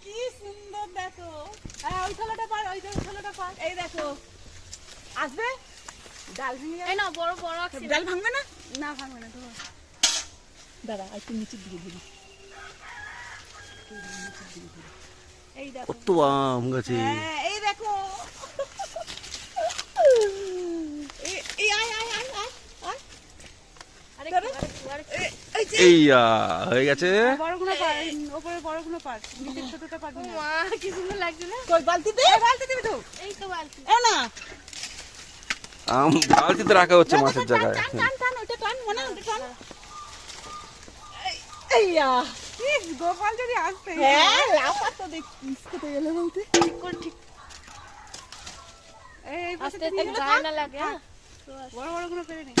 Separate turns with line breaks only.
কি সুন্দর দেখো। হ্যাঁ ওই থালাটা পার, ওই থালাটা পার। এই দেখো আসবে ডাল ভেঙে
এই না বড় বড় আছে।
ডাল ভাঙবে না? না ভাঙবে না। তোমার দাদা একটু নিচের দিকে ধরি। এই দেখো
কত আম গাছে।
হ্যাঁ এই দেখো এই আয় আয় আয় আয় আয়।
আরে
এই যে
এইয়া হয়ে গেছে।
বড়গুলো পার, ওপরে বড়গুলো পার, নিচের ছোটটা পারবি না।
মা কি সুন্দর লাগছে না?
কই বালতি দে, বালতি দিবি তো?
এই তো বালতি।
এ না
আম বালতিতে রাখা হচ্ছে মাছের জায়গায়।
টান টান টান ওটা টান মনে ওটা টান। এইয়া ইস গোপাল যদি আসতে। হ্যাঁ লাফাতো দেখ ইসকে এলো বলতে। ঠিক করে ঠিক। এই পাশে
আস্তে আস্তে গায়ে না লাগে।
বড় বড় গুলো পেরে নে।